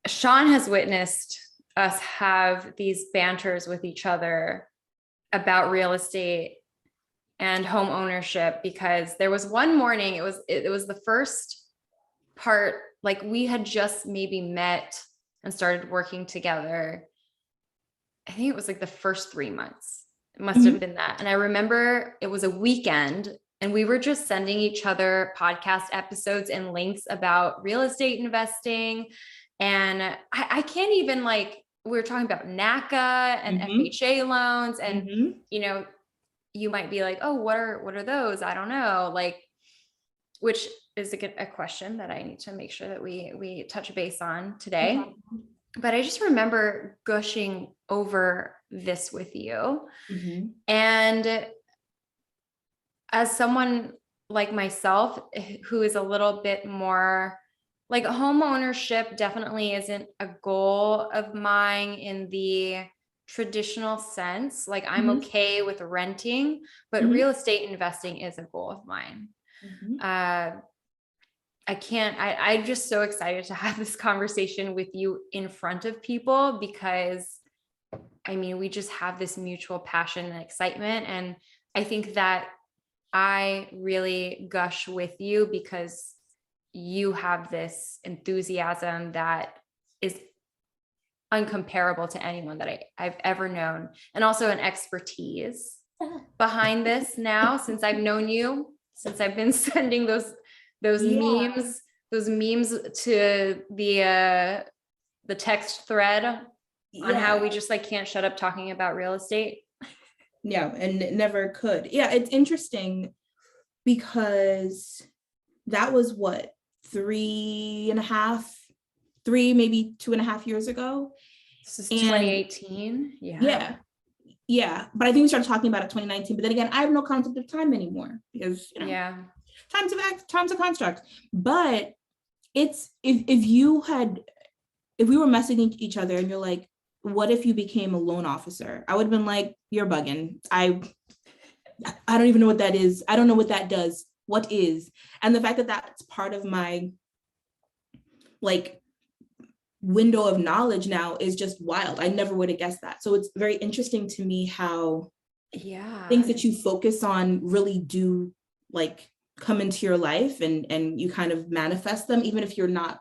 Sean has witnessed us have these banters with each other about real estate and home ownership, because there was one morning, it was the first part, like we had just maybe met and started working together. I think it was like the first 3 months. It must have been that. And I remember it was a weekend and we were just sending each other podcast episodes and links about real estate investing. And I can't even, like, we were talking about NACA and FHA loans. And, you know, you might be like, oh, what are those? I don't know. Like, which is a question that I need to make sure that we touch base on today. But I just remember gushing over this with you. And as someone like myself, who is a little bit more like, home ownership definitely isn't a goal of mine in the traditional sense. Like, I'm okay with renting, but real estate investing is a goal of mine. I'm just so excited to have this conversation with you in front of people, because I mean, we just have this mutual passion and excitement. And I think that I really gush with you because you have this enthusiasm that is uncomparable to anyone that I've ever known. And also an expertise behind this now, since I've known you, since I've been sending those memes to the text thread on how we just like can't shut up talking about real estate. Yeah, and it never could. Yeah, it's interesting because that was what, 3.5, maybe 2.5 years ago. This is 2018. Yeah. But I think we started talking about it 2019. But then again, I have no concept of time anymore because, you know, time's a construct. But it's if we were messaging each other and you're like, what if you became a loan officer? I would have been like, you're bugging. I don't even know what that is. I don't know what that does. What is? And the fact that that's part of my like window of knowledge now is just wild. I never would have guessed that. So it's very interesting to me how things that you focus on really do like come into your life, and you kind of manifest them, even if you're not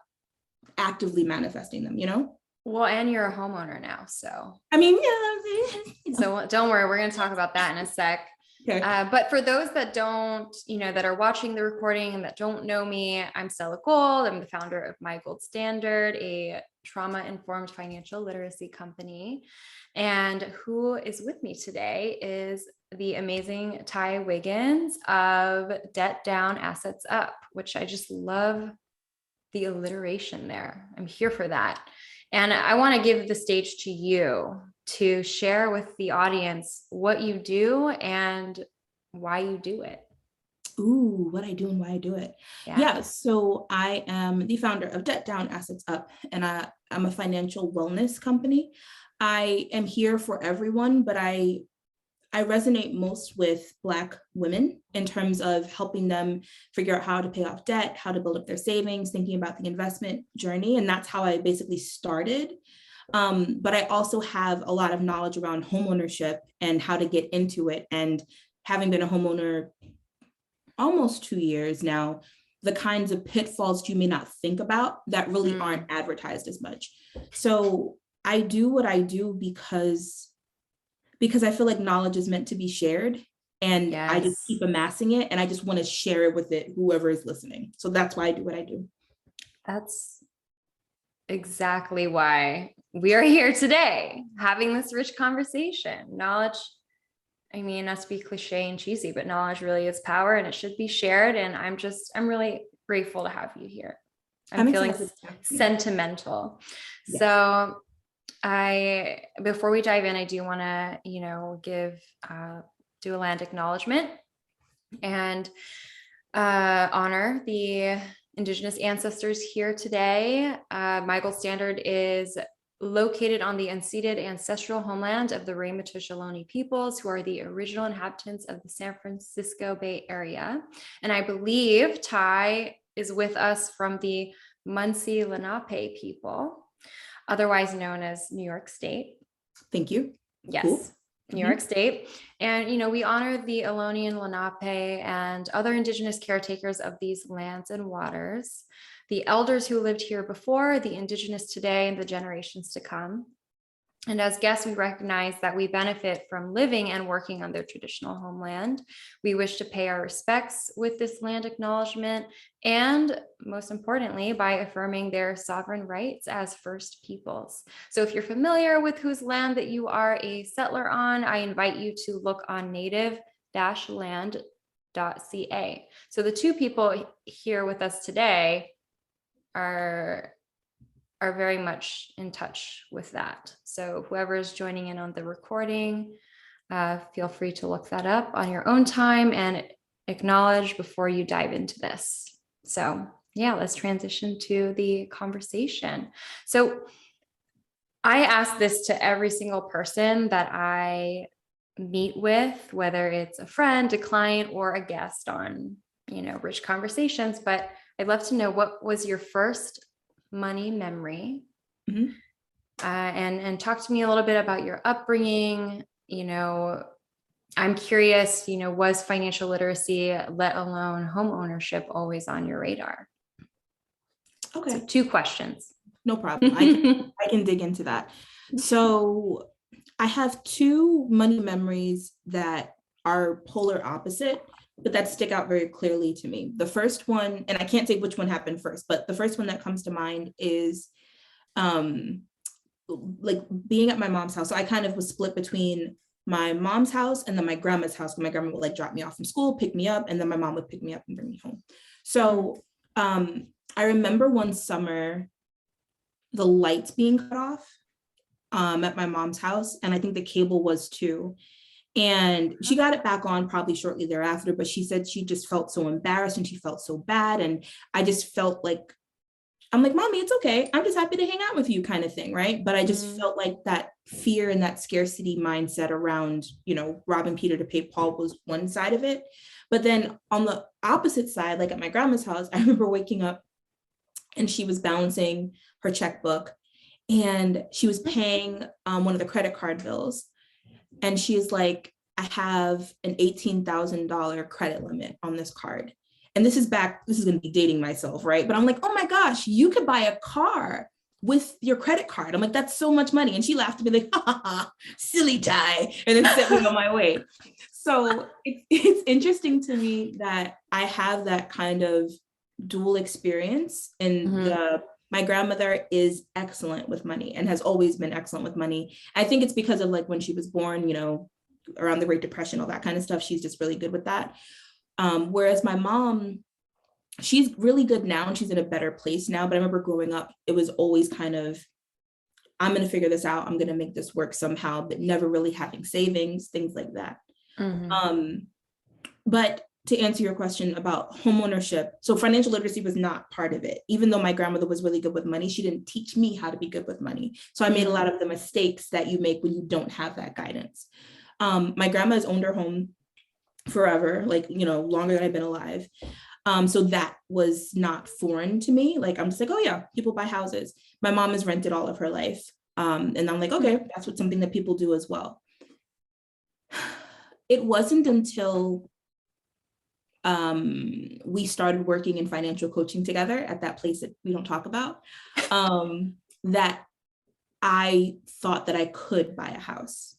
actively manifesting them, you know? Well, and you're a homeowner now, so. I mean, yeah. So don't worry, we're going to talk about that in a sec. Okay. But for those that don't, that are watching the recording and that don't know me, I'm Stella Gold. I'm the founder of My Gold Standard, a trauma-informed financial literacy company. And who is with me today is the amazing Tai Wiggins of Debt Down, Assets Up, which I just love the alliteration there. I'm here for that. And I want to give the stage to you to share with the audience what you do and why you do it. Ooh, what I do and why I do it. Yeah. So I am the founder of Debt Down, Assets Up, and I'm a financial wellness company. I am here for everyone, but I resonate most with Black women in terms of helping them figure out how to pay off debt, how to build up their savings, thinking about the investment journey. And that's how I basically started. But I also have a lot of knowledge around homeownership and how to get into it. And having been a homeowner almost 2 years now, the kinds of pitfalls you may not think about that really aren't advertised as much. So I do what I do because I feel like knowledge is meant to be shared, and I just keep amassing it, and I just want to share it with whoever is listening. So that's why I do what I do. That's exactly why we are here today, having this rich conversation. Knowledge, I mean, not to be cliche and cheesy, but knowledge really is power, and it should be shared. And I'm really grateful to have you here. I'm feeling sentimental. Yes. So before we dive in, I do want to, do a land acknowledgement and honor the Indigenous ancestors here today. My Gold Standard is located on the unceded ancestral homeland of the Ramaytush Ohlone peoples, who are the original inhabitants of the San Francisco Bay Area. And I believe Tai is with us from the Munsee Lenape people. otherwise known as New York State. Thank you. Yes. Cool. New York State. And, we honor the Ohlone, Lenape, and other indigenous caretakers of these lands and waters, the elders who lived here before, the indigenous today, and the generations to come. And as guests, we recognize that we benefit from living and working on their traditional homeland. We wish to pay our respects with this land acknowledgement, and most importantly, by affirming their sovereign rights as First Peoples. So if you're familiar with whose land that you are a settler on, I invite you to look on native-land.ca. So the two people here with us today are very much in touch with that. So whoever is joining in on the recording, feel free to look that up on your own time and acknowledge before you dive into this. So yeah, let's transition to the conversation. So I ask this to every single person that I meet with, whether it's a friend, a client, or a guest on, Rich Conversations, but I'd love to know, what was your first money memory? And talk to me a little bit about your upbringing. I'm curious, was financial literacy, let alone home ownership, always on your radar? Okay. So 2 questions. No problem. I can dig into that. So I have 2 money memories that are polar opposite, but that stick out very clearly to me. The first one, and I can't say which one happened first, but the first one that comes to mind is like being at my mom's house. So I kind of was split between my mom's house and then my grandma's house. My grandma would like drop me off from school, pick me up, and then my mom would pick me up and bring me home. So I remember one summer, the lights being cut off at my mom's house, and I think the cable was too. And she got it back on probably shortly thereafter, but she said she just felt so embarrassed and she felt so bad. And I just felt like, I'm like, Mommy, it's okay. I'm just happy to hang out with you, kind of thing, right? But I just felt like that fear and that scarcity mindset around, robbing Peter to pay Paul was one side of it. But then on the opposite side, like at my grandma's house, I remember waking up and she was balancing her checkbook and she was paying one of the credit card bills. And she's like, I have an $18,000 credit limit on this card. And this is going to be dating myself, right? But I'm like, oh my gosh, you could buy a car with your credit card. I'm like, that's so much money. And she laughed at me like, ha ha ha, silly Tai, and then sent me on my way. So it's interesting to me that I have that kind of dual experience, and my grandmother is excellent with money and has always been excellent with money. I think it's because of like when she was born, around the Great Depression, all that kind of stuff. She's just really good with that. Whereas my mom, she's really good now and she's in a better place now. But I remember growing up, it was always kind of, I'm going to figure this out. I'm going to make this work somehow, but never really having savings, things like that. But to answer your question about homeownership, so financial literacy was not part of it. Even though my grandmother was really good with money, she didn't teach me how to be good with money. So I made a lot of the mistakes that you make when you don't have that guidance. My grandma has owned her home forever, like, longer than I've been alive. So that was not foreign to me. Like, I'm just like, oh yeah, people buy houses. My mom has rented all of her life. And I'm like, okay, that's something that people do as well. It wasn't until we started working in financial coaching together at that place that we don't talk about, that I thought that I could buy a house.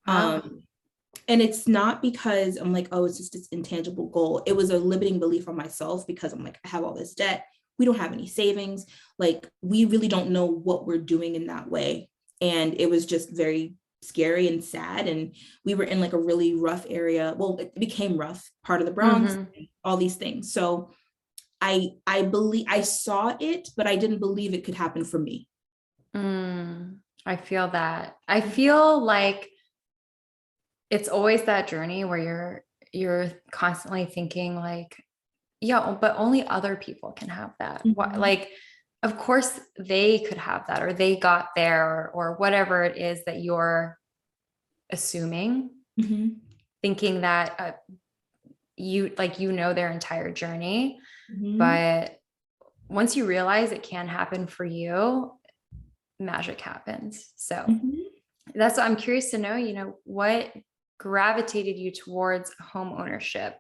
And it's not because I'm like, oh, it's just this intangible goal. It was a limiting belief on myself because I'm like, I have all this debt. We don't have any savings. Like, we really don't know what we're doing in that way. And it was just very scary and sad. And we were in like a really rough area. Well, it became rough, part of the Bronx, all these things. So I believe I saw it, but I didn't believe it could happen for me. I feel that. I feel like it's always that journey where you're constantly thinking like, yeah, but only other people can have that. Like, of course they could have that, or they got there, or whatever it is that you're assuming, thinking that their entire journey. But once you realize it can happen for you, magic happens. So Mhm. that's what I'm curious to know, what gravitated you towards home ownership,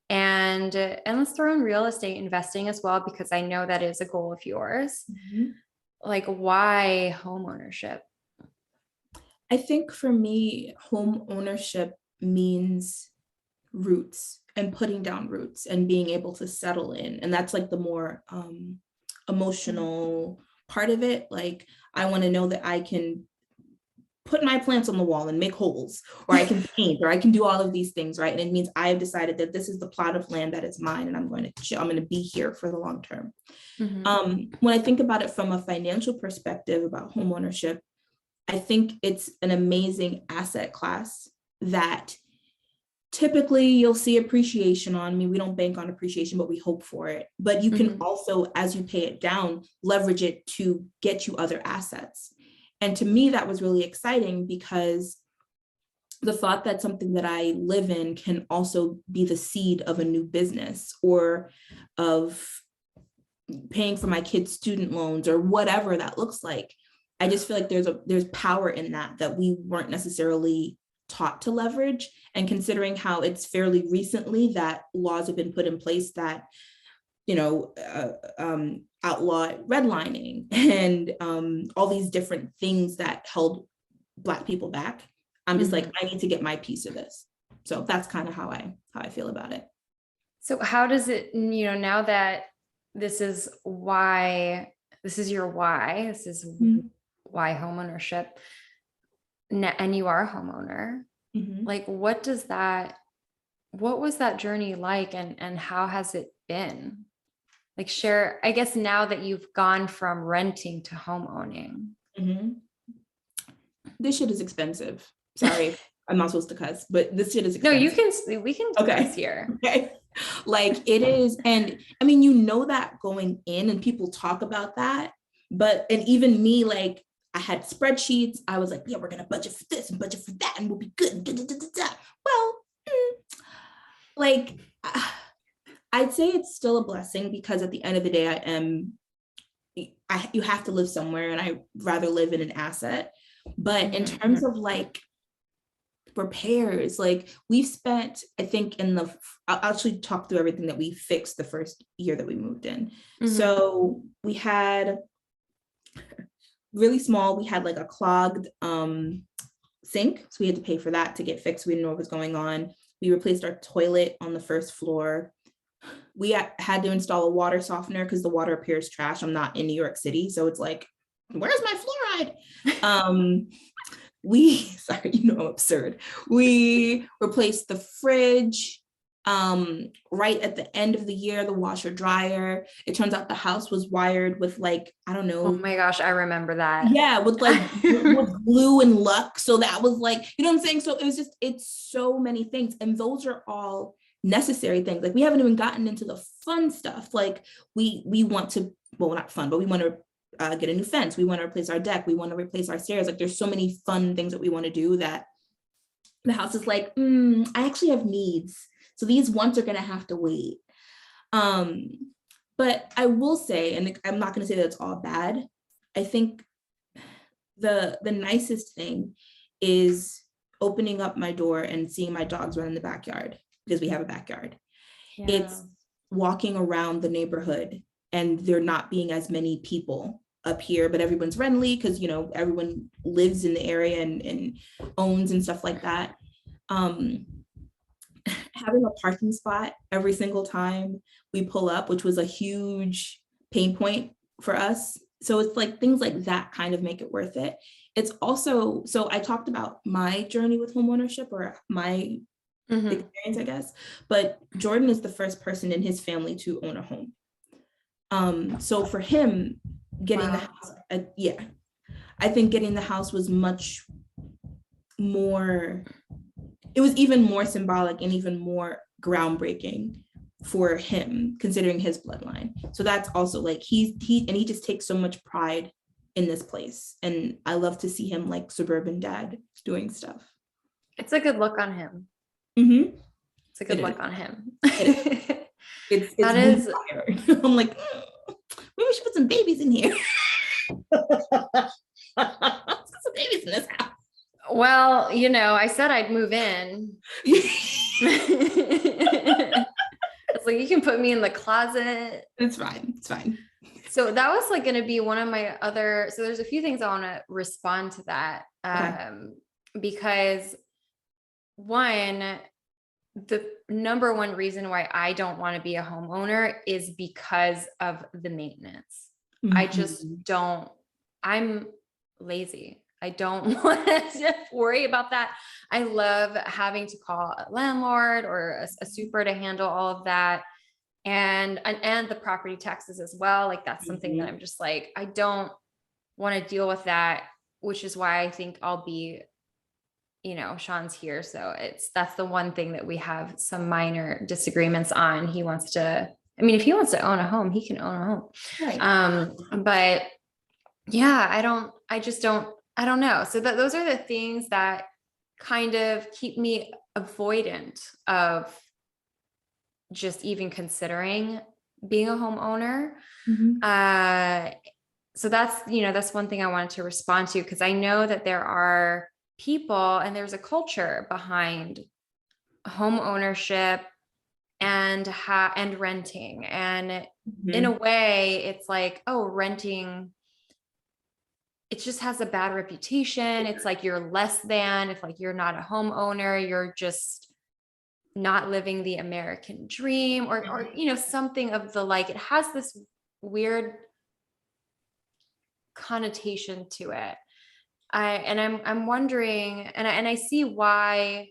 and let's throw in real estate investing as well, because I know that is a goal of yours. Mhm. Like, why home ownership? I think for me, home ownership means roots and putting down roots and being able to settle in. And that's like the more emotional part of it. Like, I want to know that I can put my plants on the wall and make holes, or I can paint, or I can do all of these things, right? And it means I have decided that this is the plot of land that is mine, and I'm going to be here for the long term. When I think about it from a financial perspective about home ownership, I think it's an amazing asset class that typically you'll see appreciation on. I mean, we don't bank on appreciation, but we hope for it. But you can also, as you pay it down, leverage it to get you other assets. And to me, that was really exciting, because the thought that something that I live in can also be the seed of a new business, or of paying for my kids' student loans, or whatever that looks like. I just feel like there's power in that we weren't necessarily taught to leverage. And considering how it's fairly recently that laws have been put in place that, outlaw redlining and all these different things that held Black people back, I'm just like, I need to get my piece of this. So that's kind of how I feel about it. So how does it, now that this is your why, this is why homeownership, and you are a homeowner, like, what was that journey like, and how has it been? Like, share, I guess, now that you've gone from renting to home owning. This shit is expensive. Sorry, I'm not supposed to cuss, but this shit is No, expensive. we can Okay. cuss here. Okay. Like, it is. And I mean, that going in, and people talk about that, and even me, like, I had spreadsheets. I was like, yeah, we're going to budget for this and budget for that, and we'll be good. Well, like, I'd say it's still a blessing, because at the end of the day, you have to live somewhere, and I rather live in an asset. But in terms of like repairs, like, we've spent, I think I'll actually talk through everything that we fixed the first year that we moved in. So we had really small, we had like a clogged sink. So we had to pay for that to get fixed. We didn't know what was going on. We replaced our toilet on the first floor. We had to install a water softener because the water appears trash. I'm not in New York City, so it's like, where's my fluoride? Sorry, I'm absurd. We replaced the fridge. Right at the end of the year, the washer dryer. It turns out the house was wired with, like, I don't know. Oh my gosh, I remember that. Yeah, with like with glue and luck. So that was like, you know what I'm saying? So it's so many things. And those are all necessary things. Like, we haven't even gotten into the fun stuff. Like, we want to, well, not fun, but we want to get a new fence. We want to replace our deck. We want to replace our stairs. Like, there's so many fun things that we want to do that the house is like, I actually have needs. So these wants are going to have to wait. But I will say, and I'm not going to say that it's all bad. I think the nicest thing is opening up my door and seeing my dogs run in the backyard, because we have a backyard. Yeah. It's walking around the neighborhood and there not being as many people up here, but everyone's friendly because, everyone lives in the area and owns and stuff like that. Having a parking spot every single time we pull up, which was a huge pain point for us. So it's like things like that kind of make it worth it. It's also, so I talked about my journey with homeownership, or my experience, I guess, but Jordan is the first person in his family to own a home. So for him, getting the house, I think getting the house was much more, it was even more symbolic and even more groundbreaking for him, considering his bloodline. So that's also like, he just takes so much pride in this place. And I love to see him like suburban dad doing stuff. It's a good look on him. It's a good look on him. It's that is. I'm like, maybe we should put some babies in here. Some babies in this house. Well, I said I'd move in. It's like, you can put me in the closet. It's fine. It's fine. So that was like going to be one of my other, so there's a few things I want to respond to that. Because one, the number one reason why I don't want to be a homeowner is because of the maintenance. I just don't, I'm lazy. I don't want to worry about that. I love having to call a landlord or a super to handle all of that. And the property taxes as well. Like, that's something that I'm just like, I don't want to deal with that, which is why I think I'll be, Sean's here. So that's the one thing that we have some minor disagreements on. He wants to, if he wants to own a home, he can own a home. Right. But yeah, I don't know. So those are the things that kind of keep me avoidant of just even considering being a homeowner. So that's one thing I wanted to respond to, because I know that there are people and there's a culture behind home ownership and renting. And in a way, it's like, oh, renting, it just has a bad reputation. It's like you're less than, if like you're not a homeowner, you're just not living the American dream, or something of the like. It has this weird connotation to it. I'm wondering, and I see why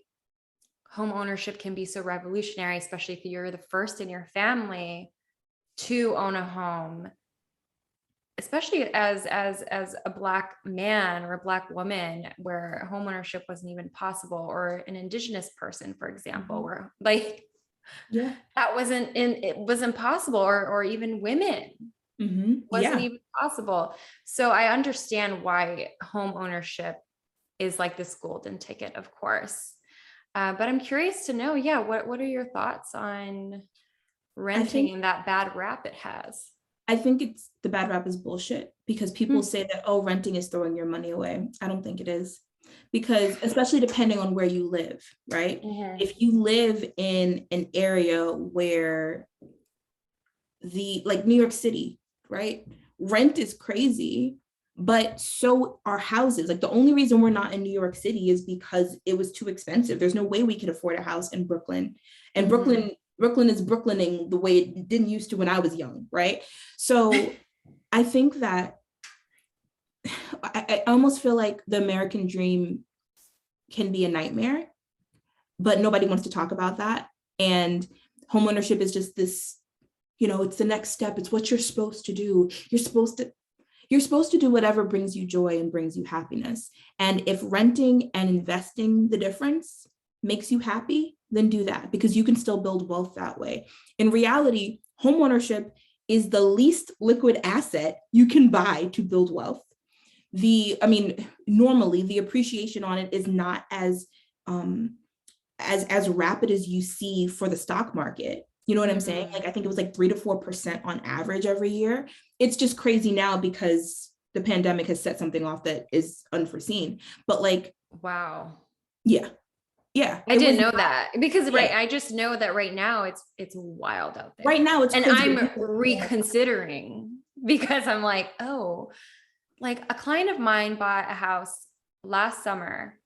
home ownership can be so revolutionary, especially if you're the first in your family to own a home, especially as a Black man or a Black woman, where home ownership wasn't even possible, or an Indigenous person, for example, where like, that it wasn't possible, or even women. Wasn't even possible. So I understand why home ownership is like this golden ticket, of course. But I'm curious to know, what are your thoughts on renting and that bad rap it has? I think the bad rap is bullshit, because people say that, oh, renting is throwing your money away. I don't think it is, because especially depending on where you live, right? If you live in an area where like New York City, right? Rent is crazy, but so are houses. Like, the only reason we're not in New York City is because it was too expensive. There's no way we could afford a house in Brooklyn. And Brooklyn is Brooklyning the way it didn't used to when I was young, right? So I think that I almost feel like the American dream can be a nightmare, but nobody wants to talk about that. And homeownership is just this, it's the next step. It's what you're supposed to do. You're supposed to do whatever brings you joy and brings you happiness. And if renting and investing the difference makes you happy, then do that, because you can still build wealth that way. In reality, homeownership is the least liquid asset you can buy to build wealth. Normally the appreciation on it is not as rapid as you see for the stock market. You know what I'm saying? Like, I think it was like 3 to 4% on average every year. It's just crazy now because the pandemic has set something off that is unforeseen. But like, wow. Yeah. I didn't know that, because I just know that right now it's wild out there. Right now it's and crazy. I'm reconsidering, because I'm like, oh, like a client of mine bought a house last summer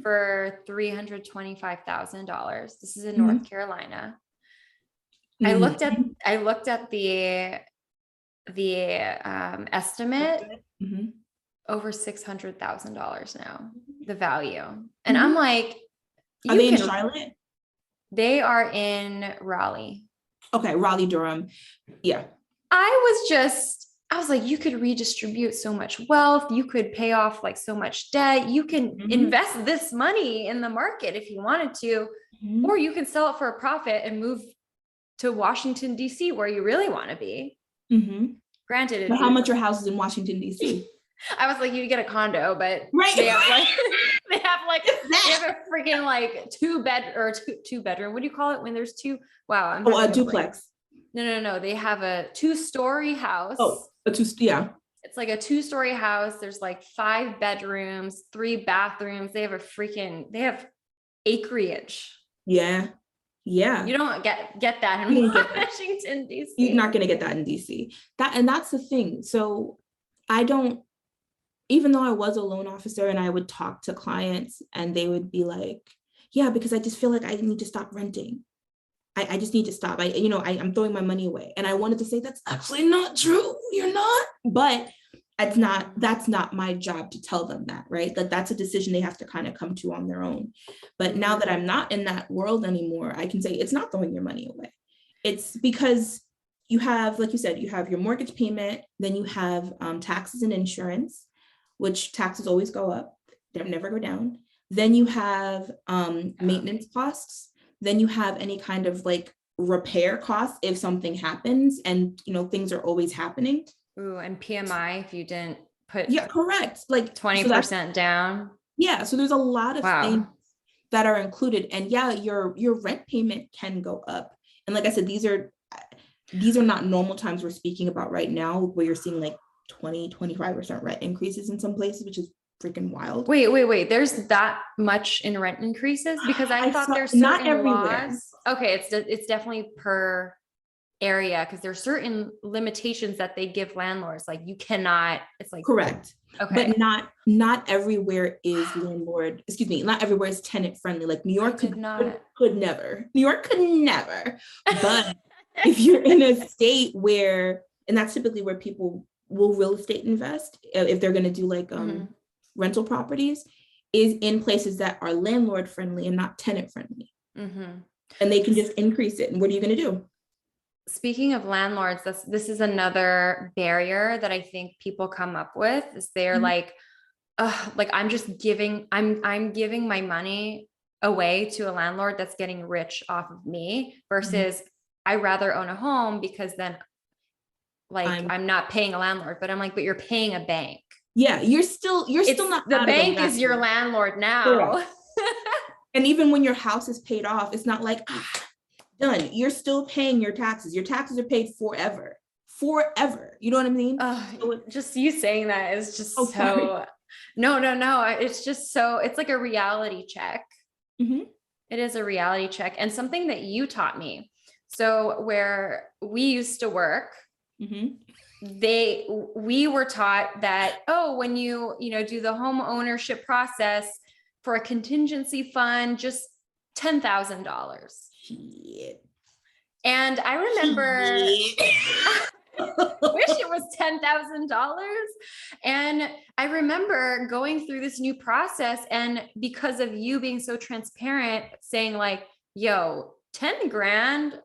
for $325,000. This is in North Carolina. I looked at the estimate, over $600,000 now, the value. And I'm like, are they in Charlotte? They are in Raleigh. Okay, Raleigh, Durham. Yeah. I was like, you could redistribute so much wealth. You could pay off like so much debt. You can invest this money in the market if you wanted to, or you can sell it for a profit and move to Washington, D.C., where you really want to be. Granted, but how much are houses in Washington, D.C.? I was like, you get a condo, but right. they have a freaking like two bedroom. What do you call it when there's two? Wow. A duplex. No. They have a 2-story house. Oh, yeah. it's like a 2-story house. There's like 5 bedrooms, 3 bathrooms. They have acreage. Yeah. Yeah. You don't get that You in don't get that. Washington, D.C. You're not going to get that in DC. That's the thing. So I don't, even though I was a loan officer and I would talk to clients and they would be like, yeah, because I just feel like I need to stop renting. I just need to stop. I'm throwing my money away. And I wanted to say, that's actually not true. You're not. But that's not my job to tell them that, right? That's a decision they have to kind of come to on their own. But now that I'm not in that world anymore, I can say it's not throwing your money away. It's because you have, like you said, you have your mortgage payment, then you have taxes and insurance, which taxes always go up, they never go down. Then you have maintenance costs. Then you have any kind of like repair costs if something happens, and things are always happening. Ooh, and PMI if you didn't put correct, like 20% down. Yeah, so there's a lot of things Wow. that are included, and your rent payment can go up. And like I said, these are not normal times we're speaking about right now, where you're seeing like 20-25% rent increases in some places, which is freaking wild. Wait. There's that much in rent increases? Because I thought there's certain not everywhere. laws. Okay, it's definitely per area, because there's certain limitations that they give landlords. Like you cannot, it's like correct. Okay. But not everywhere is not everywhere is tenant friendly. Like New York could never. New York could never. But if you're in a state where, and that's typically where people will real estate invest, if they're going to do like rental properties, is in places that are landlord friendly and not tenant friendly. And they can just increase it. And what are you going to do? Speaking of landlords, this is another barrier that I think people come up with, is they're like I'm giving my money away to a landlord that's getting rich off of me, versus I rather own a home, because then I'm not paying a landlord, but I'm like, but you're paying a bank. Yeah, you're still not. The bank is your landlord now. And even when your house is paid off, it's not like done. You're still paying your taxes. Your taxes are paid forever. You know what I mean? Just you saying that is just so. Sorry. No. It's just so. It's like a reality check. It is a reality check, and something that you taught me. So where we used to work, we were taught that, when you do the home ownership process for a contingency fund, just $10,000. And I remember wish it was $10,000. And I remember going through this new process, and because of you being so transparent, saying like, yo, 10 grand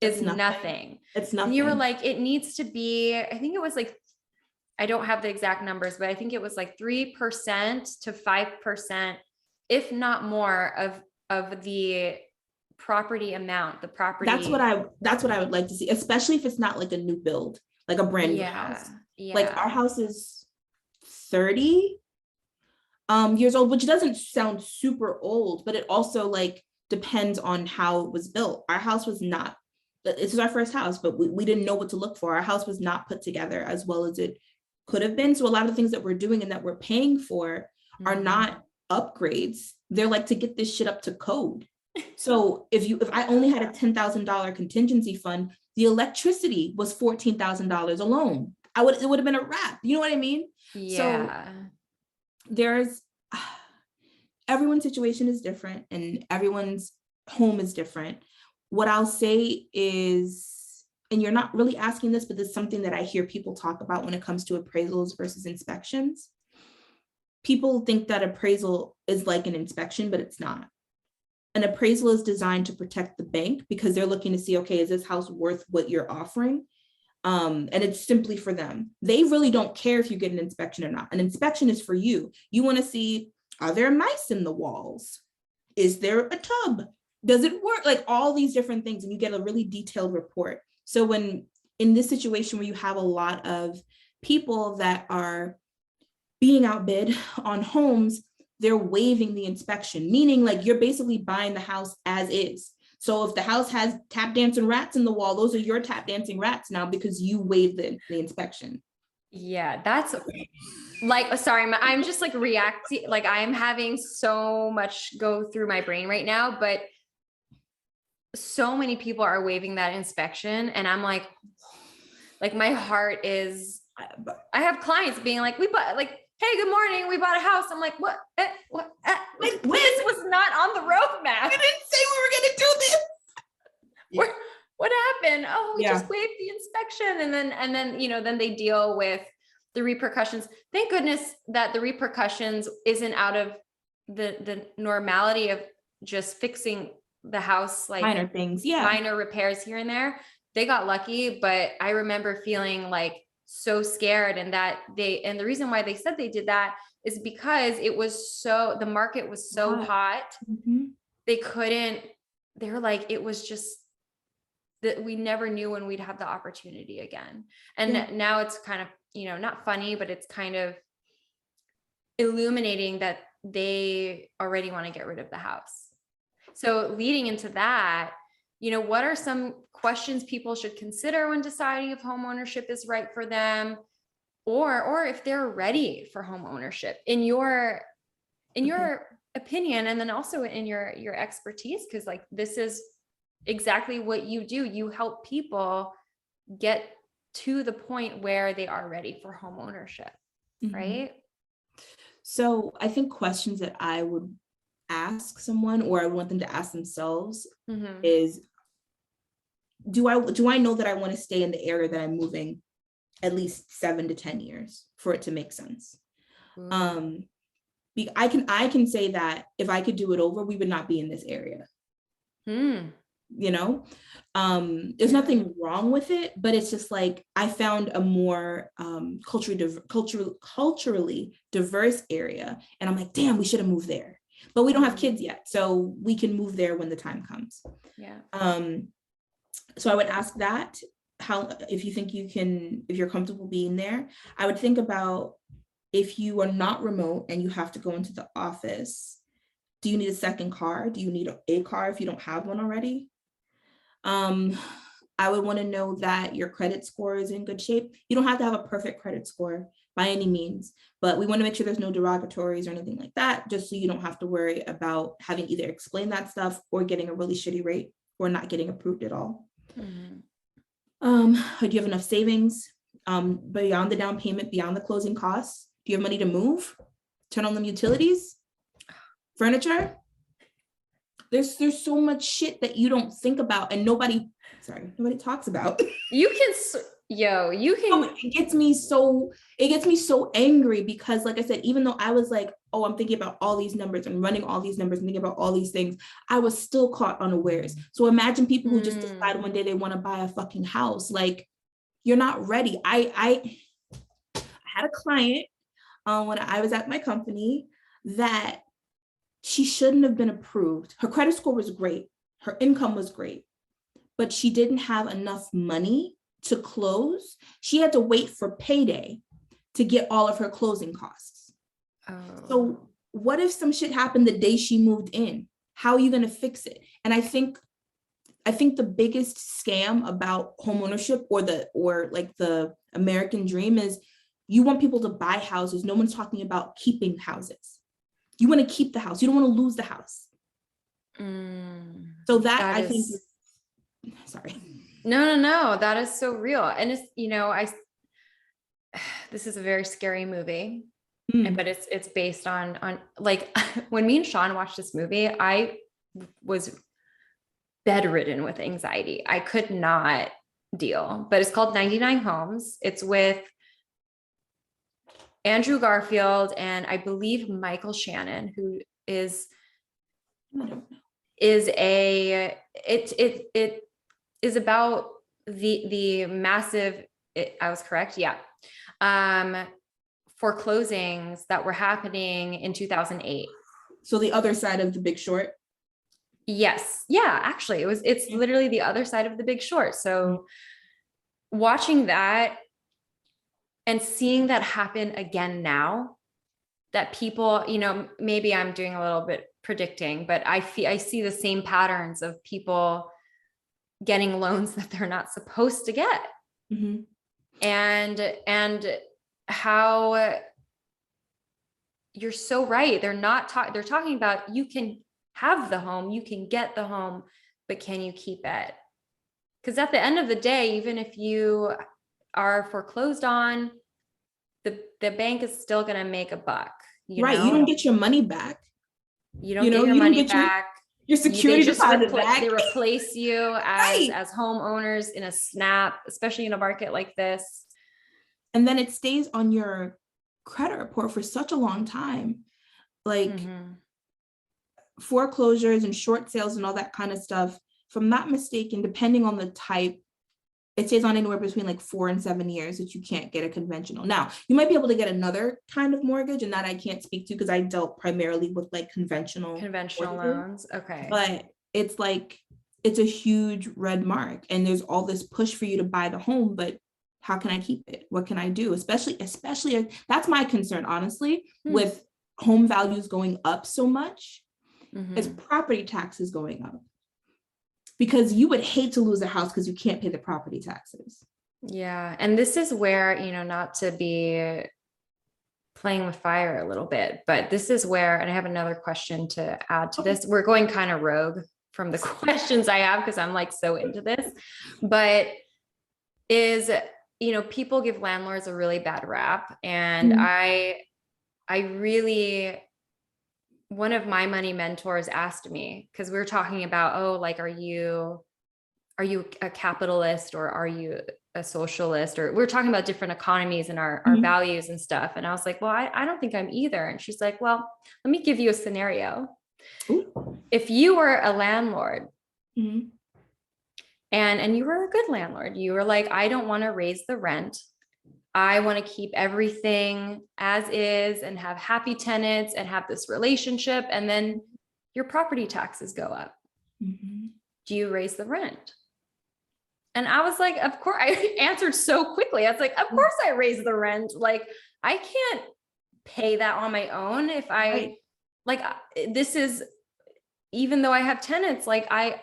is nothing. It's nothing. And you were like, it needs to be, I think it was like, I don't have the exact numbers, but I think it was like 3% to 5%, if not more, of the property amount, the property. That's what I would like to see, especially if it's not like a new build, like a brand new house. Like our house is 30 years old, which doesn't sound super old, but it also like depends on how it was built. Our house was not, this is our first house, but we didn't know what to look for. Our house was not put together as well as it could have been. So a lot of the things that we're doing and that we're paying for are not upgrades. They're like to get this shit up to code. So if I only had a $10,000 contingency fund, the electricity was $14,000 alone. It would have been a wrap. You know what I mean? Yeah. So everyone's situation is different and everyone's home is different. What I'll say is, and you're not really asking this, but this is something that I hear people talk about when it comes to appraisals versus inspections. People think that appraisal is like an inspection, but it's not. An appraisal is designed to protect the bank because they're looking to see, okay, is this house worth what you're offering? And it's simply for them. They really don't care if you get an inspection or not. An inspection is for you. You want to see, are there mice in the walls? Is there a tub? Does it work? Like all these different things, and you get a really detailed report. So when in this situation where you have a lot of people that are being outbid on homes, they're waiving the inspection, meaning like you're basically buying the house as is. So if the house has tap dancing rats in the wall, those are your tap dancing rats now because you waived the inspection. Yeah, that's like, sorry, I'm just like reacting, like I'm having so much go through my brain right now, but so many people are waiving that inspection. And I'm like my heart is, I have clients being like, we bought, like, hey, good morning, we bought a house. I'm like, what? This was not on the roadmap. We didn't say we were going to do this. Yeah. What happened? Oh, we Yeah. just waived the inspection. And then, then they deal with the repercussions. Thank goodness that the repercussions isn't out of the normality of just fixing the house, like minor things. Yeah. Minor repairs here and there. They got lucky, but I remember feeling like so scared, and the reason why they said they did that is because the market was so hot. Mm-hmm. They were like, it was just that we never knew when we'd have the opportunity again. And now it's kind of, not funny, but it's kind of illuminating that they already want to get rid of the house. So leading into that, what are some questions people should consider when deciding if home ownership is right for them, or if they're ready for home ownership in your opinion, and then also in your expertise, because like this is exactly what you do. You help people get to the point where they are ready for home ownership, right? So I think questions that I would ask someone, or I want them to ask themselves, is, do I know that I want to stay in the area that I'm moving at least 7 to 10 years for it to make sense? I can say that if I could do it over, we would not be in this area. There's nothing wrong with it, but it's just like, I found a more culturally diverse area, and I'm like, damn, we should have moved there. But we don't have kids yet, so we can move there when the time comes. Yeah. So I would ask that, if you're comfortable being there. I would think about, if you are not remote and you have to go into the office, do you need a second car? Do you need a car if you don't have one already? I would want to know that your credit score is in good shape. You don't have to have a perfect credit score by any means, but we want to make sure there's no derogatories or anything like that, just so you don't have to worry about having either explain that stuff or getting a really shitty rate or not getting approved at all. Do you have enough savings beyond the down payment, beyond the closing costs? Do you have money to move? Turn on them utilities? Furniture? There's so much shit that you don't think about, and nobody talks about. It gets me so angry, because like I said, even though I was like, oh, I'm thinking about all these numbers and running all these numbers and thinking about all these things, I was still caught unawares. So imagine people who just decide one day they want to buy a fucking house. Like, you're not ready. I had a client when I was at my company that she shouldn't have been approved. Her credit score was great. Her income was great, but she didn't have enough money to close. She had to wait for payday to get all of her closing costs. So what if some shit happened the day she moved in? How are you going to fix it? And I think the biggest scam about homeownership, or the American dream, is you want people to buy houses. No one's talking about keeping houses. You want to keep the house. You don't want to lose the house. So I think, sorry. No, that is so real. And it's, this is a very scary movie, but it's based on like, when me and Sean watched this movie, I was bedridden with anxiety. I could not deal, but it's called 99 Homes. It's with Andrew Garfield and I believe Michael Shannon, who is about the massive, I was correct. Yeah. Foreclosings that were happening in 2008. So the other side of The Big Short. Yes. Yeah, actually it's literally the other side of The Big Short. So watching that and seeing that happen again now, that people, maybe I'm doing a little bit predicting, but I see the same patterns of people getting loans that they're not supposed to get. And how you're so right. They're talking about, you can have the home, you can get the home, but can you keep it? Because at the end of the day, even if you are foreclosed on, the bank is still going to make a buck. You right. know? You don't get your money back. You don't get your money back. Your security deposit back. They replace you Right. as homeowners in a snap, especially in a market like this. And then it stays on your credit report for such a long time. Like foreclosures and short sales and all that kind of stuff, if I'm not mistaken, depending on the type, it stays on anywhere between like 4 and 7 years that you can't get a conventional. Now, you might be able to get another kind of mortgage, and that I can't speak to because I dealt primarily with like conventional loans. Okay. But it's like, it's a huge red mark, and there's all this push for you to buy the home, but how can I keep it? What can I do? Especially that's my concern, honestly, with home values going up so much, is property taxes going up. Because you would hate to lose a house because you can't pay the property taxes. Yeah. And this is where, not to be playing with fire a little bit, but this is where, and I have another question to add to this. We're going kind of rogue from the questions I have because I'm like so into this, but people give landlords a really bad rap. And I really, one of my money mentors asked me, because we were talking about, are you a capitalist or are you a socialist? Or we're talking about different economies and our values and stuff. And I was like, well, I don't think I'm either. And she's like, well, let me give you a scenario. Ooh. If you were a landlord and you were a good landlord, you were like, I don't want to raise the rent. I want to keep everything as is and have happy tenants and have this relationship. And then your property taxes go up. Do you raise the rent? And I was like, of course. I answered so quickly. I was like, of course I raise the rent. Like, I can't pay that on my own. If I this is, even though I have tenants, like I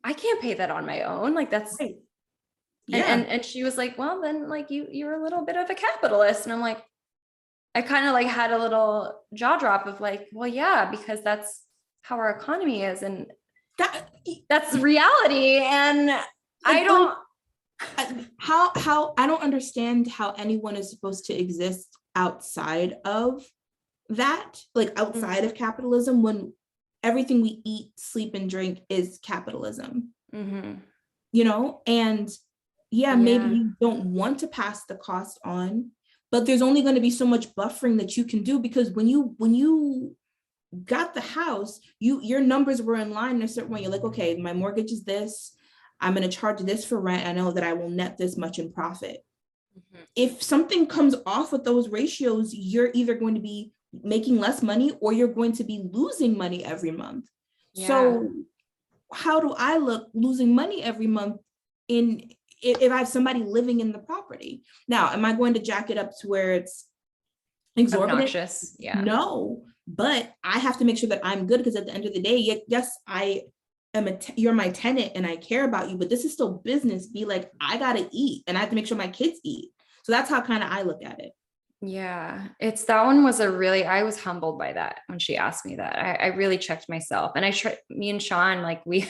can't pay that on my own. Like that's right. Yeah. And she was like, well, then like you're a little bit of a capitalist. And I'm like, I kind of like had a little jaw drop of like, well, yeah, because that's how our economy is. And that's reality. And I don't, how I don't understand how anyone is supposed to exist outside of that, like outside of capitalism, when everything we eat, sleep, and drink is capitalism, and maybe you don't want to pass the cost on, but there's only going to be so much buffering that you can do, because when you got the house, your numbers were in line in a certain way. You're like, okay, my mortgage is this, I'm going to charge this for rent, I know that I will net this much in profit. If something comes off with those ratios, you're either going to be making less money or you're going to be losing money every month. So how do I look losing money every month if I have somebody living in the property? Now, am I going to jack it up to where it's exorbitant? Obnoxious. Yeah. No, but I have to make sure that I'm good, because at the end of the day, yes, you're my tenant and I care about you, but this is still business. Be like, I gotta eat and I have to make sure my kids eat. So that's how kind of I look at it. Yeah, that one was I was humbled by that when she asked me that. I really checked myself, and me and Sean, like we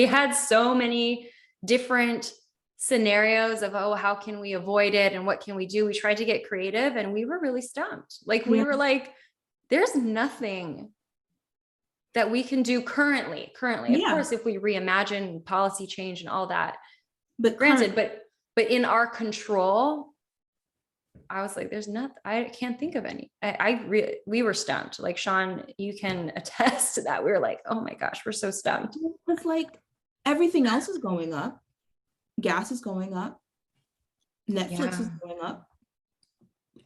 had so many different scenarios of, how can we avoid it and what can we do? We tried to get creative and we were really stumped. Like we were like, there's nothing that we can do currently. Of course, if we reimagine policy change and all that, but granted, but in our control, I was like, there's nothing, I can't think of any. We were stumped. Like Sean, you can attest to that. We were like, oh my gosh, we're so stumped. It's like everything else is going up. Gas is going up. Netflix is going up.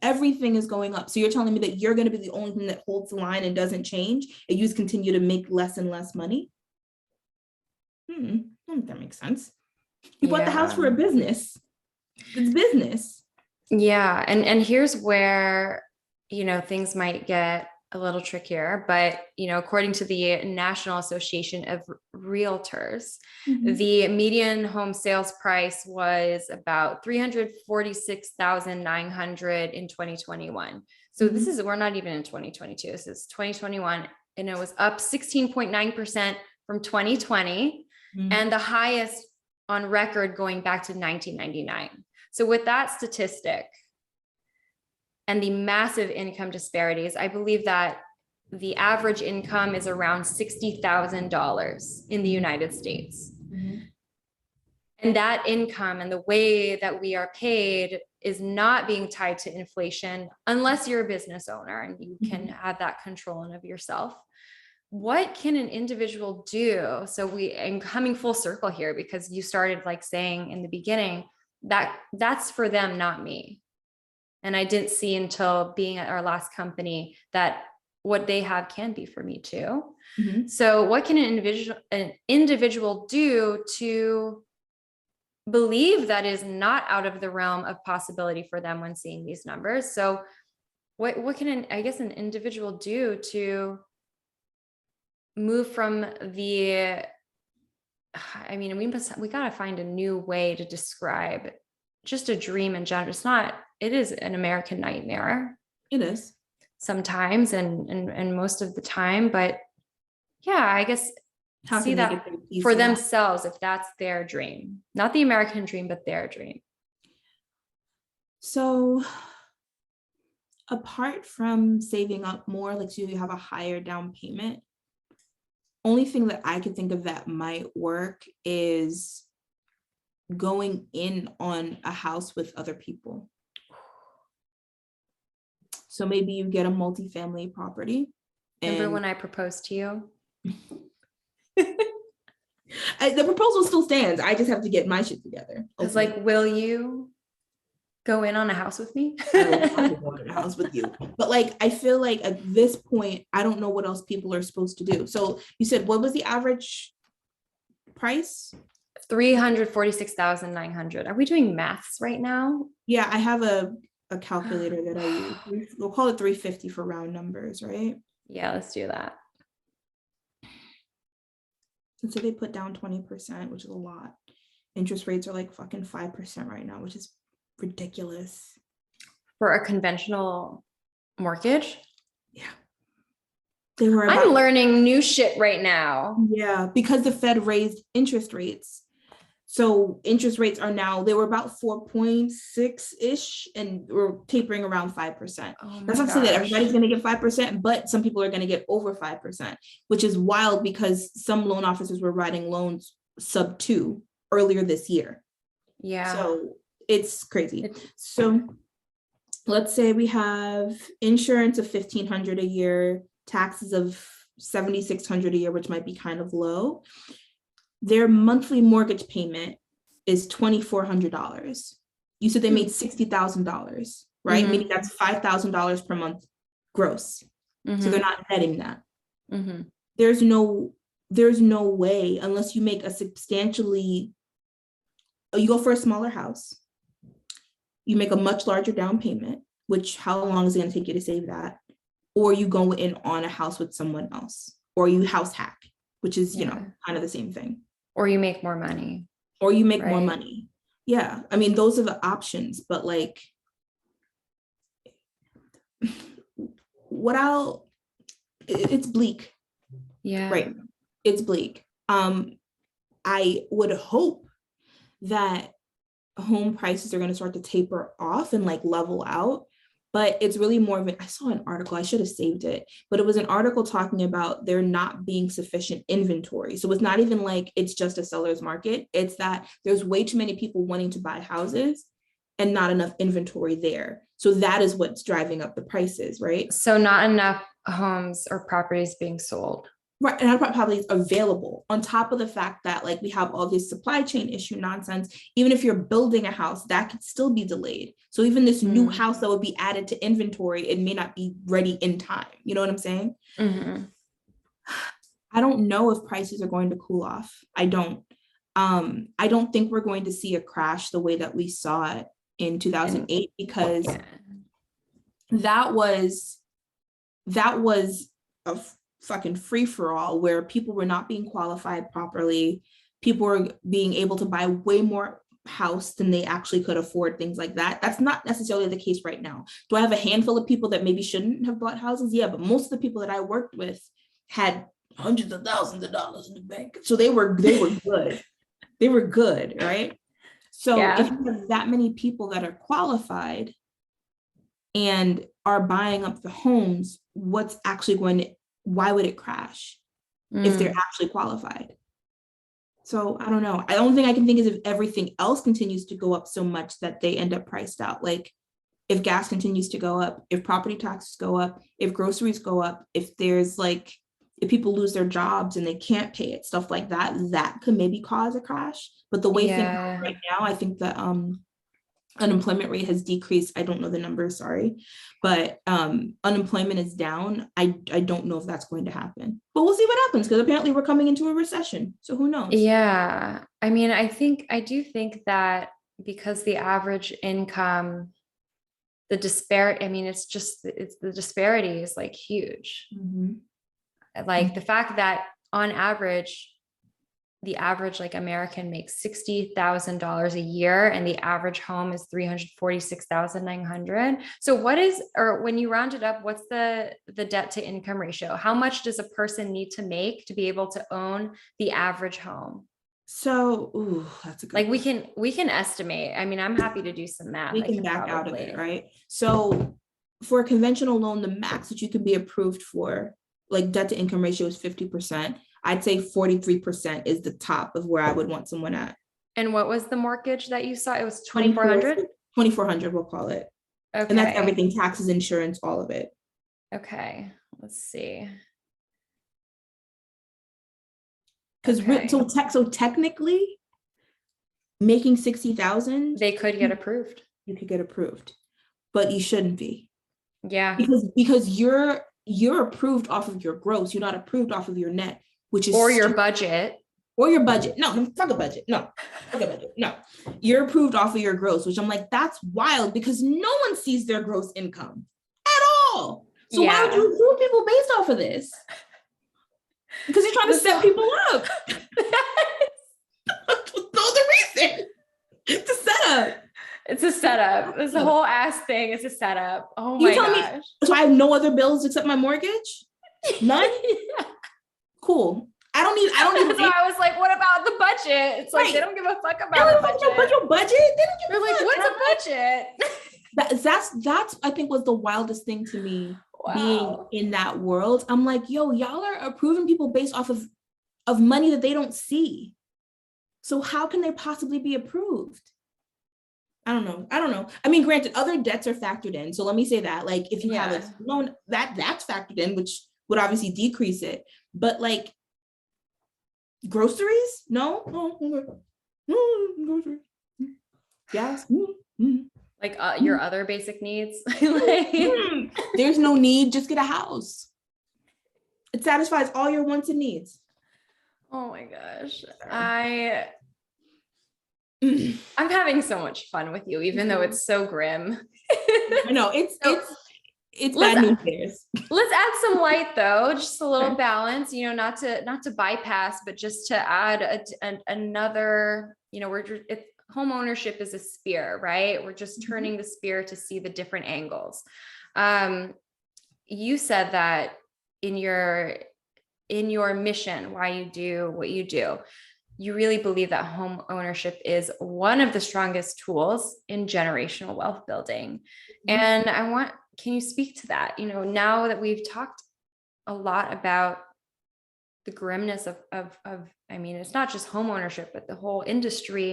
Everything is going up. So you're telling me that you're going to be the only thing that holds the line and doesn't change, and you just continue to make less and less money? I don't think that makes sense. You bought the house for a business. It's business. Yeah. And here's where, things might get a little trickier, but according to the National Association of Realtors, the median home sales price was about $346,900 in 2021. So we're not even in 2022. This is 2021, and it was up 16.9% from 2020, and the highest on record going back to 1999. So with that statistic and the massive income disparities, I believe that the average income is around $60,000 in the United States. And that income and the way that we are paid is not being tied to inflation unless you're a business owner and you can have that control of yourself. What can an individual do? So I'm coming full circle here, because you started like saying in the beginning that that's for them, not me. And I didn't see until being at our last company that what they have can be for me too. So what can an individual do to believe that is not out of the realm of possibility for them when seeing these numbers? So what can an individual do to move from we got to find a new way to describe just a dream in general. It is an American nightmare. It is sometimes and most of the time, but yeah, I guess see that for themselves, if that's their dream, not the American dream, but their dream. So apart from saving up more, like so you have a higher down payment, only thing that I could think of that might work is going in on a house with other people. So maybe you get a multifamily property. Remember when I proposed to you? The proposal still stands. I just have to get my shit together. I was like, will you go in on a house with me? I will probably go in a house with you. But like, I feel like at this point, I don't know what else people are supposed to do. So you said, what was the average price? $346,900. Are we doing maths right now? Yeah, I have a calculator that I use. We'll call it 350 for round numbers, right? Yeah, let's do that. And so they put down 20%, which is a lot. Interest rates are like fucking 5% right now, which is ridiculous. For a conventional mortgage? Yeah. I'm learning new shit right now. Yeah, because the Fed raised interest rates. So interest rates are now, they were about 4.6-ish and we're tapering around 5%. That's not to say that everybody's going to get 5%, but some people are going to get over 5%, which is wild because some loan officers were writing loans sub 2 earlier this year. Yeah. So it's crazy. So let's say we have insurance of $1,500 a year, taxes of $7,600 a year, which might be kind of low. Their monthly mortgage payment is $2,400. You said they made $60,000, right? Meaning that's $5,000 per month gross. So they're not netting that. There's no way, unless you make a substantially, you go for a smaller house, you make a much larger down payment, which how long is it going to take you to save that? Or you go in on a house with someone else, or you house hack, which is, kind of the same thing. Or you make more money. Or you make more money. Yeah. I mean, those are the options, but like, it's bleak. Yeah. Right. It's bleak. I would hope that home prices are going to start to taper off and like level out. But it's really more of I saw an article, I should have saved it, but it was an article talking about there not being sufficient inventory. So it's not even like it's just a seller's market. It's that there's way too many people wanting to buy houses and not enough inventory there. So that is what's driving up the prices, right? So not enough homes or properties being sold. Right, and probably available on top of the fact that like we have all this supply chain issue nonsense. Even if you're building a house, that could still be delayed. So even this new house that would be added to inventory, it may not be ready in time. You know what I'm saying? I don't know if prices are going to cool off. I don't think we're going to see a crash the way that we saw it in 2008 because that was that was a fucking free-for-all where people were not being qualified properly. People were being able to buy way more house than they actually could afford, things like that. That's not necessarily the case right now. Do I have a handful of people that maybe shouldn't have bought houses? Yeah, but most of the people that I worked with had hundreds of thousands of dollars in the bank. So they were good. They were good, right? So if you have that many people that are qualified and are buying up the homes, what's actually why would it crash if they're actually qualified? So I don't know. The only thing I can think is if everything else continues to go up so much that they end up priced out. Like if gas continues to go up, if property taxes go up, if groceries go up, if people lose their jobs and they can't pay it, stuff like that, that could maybe cause a crash. But the way things are right now, I think the unemployment rate has decreased. I don't know the numbers, sorry, but unemployment is down. I don't know if that's going to happen, but we'll see what happens, because apparently we're coming into a recession. So who knows? Yeah. I mean, I do think that because the average income, the disparity is like huge. Like the fact that on average, the average like American makes $60,000 a year and the average home is $346,900. So when you round it up, what's the debt to income ratio? How much does a person need to make to be able to own the average home? So, that's a good like we can estimate. I mean, I'm happy to do some math. We can back out of it, right? So for a conventional loan, the max that you can be approved for, like debt to income ratio, is 50%. I'd say 43% is the top of where I would want someone at. And what was the mortgage that you saw? It was 2,400? 2,400, we'll call it. Okay. And that's everything, taxes, insurance, all of it. Okay, let's see. Because so technically, making 60,000, they could get approved. You could get approved, but you shouldn't be. Yeah, because you're approved off of your gross. You're not approved off of your net, which is or your budget. Or your budget. No, fuck a budget. No, fuck a budget. No, you're approved off of your gross, which I'm like, that's wild, because no one sees their gross income at all. So why would you approve people based off of this? Because you're trying to set people up. That's the reason. It's a setup. It's a setup. This whole ass thing is a setup. Oh my gosh. So I have no other bills except my mortgage? None? Cool. I don't need. So I was like, what about the budget? It's like, they don't give a fuck about the budget. Your budget? They're like, what's a budget? That's I think was the wildest thing to me. Wow. Being in that world. I'm like, yo, y'all are approving people based off of money that they don't see. So how can they possibly be approved? I don't know. I mean, granted, other debts are factored in. So let me say that, like, if you have a loan, that's factored in, which would obviously decrease it. But like groceries, no. Groceries. Gas. Like your other basic needs. Like, there's no need. Just get a house. It satisfies all your wants and needs. Oh my gosh. I'm having so much fun with you, even though it's so grim. I know it's bad news bears. Let's add some light though, just a little balance, not to bypass, but just to add another, home ownership is a spear, right? We're just turning the spear to see the different angles. You said that in your mission, why you do what you do, you really believe that home ownership is one of the strongest tools in generational wealth building. And can you speak to that? Now that we've talked a lot about the grimness of I mean, it's not just home ownership, but the whole industry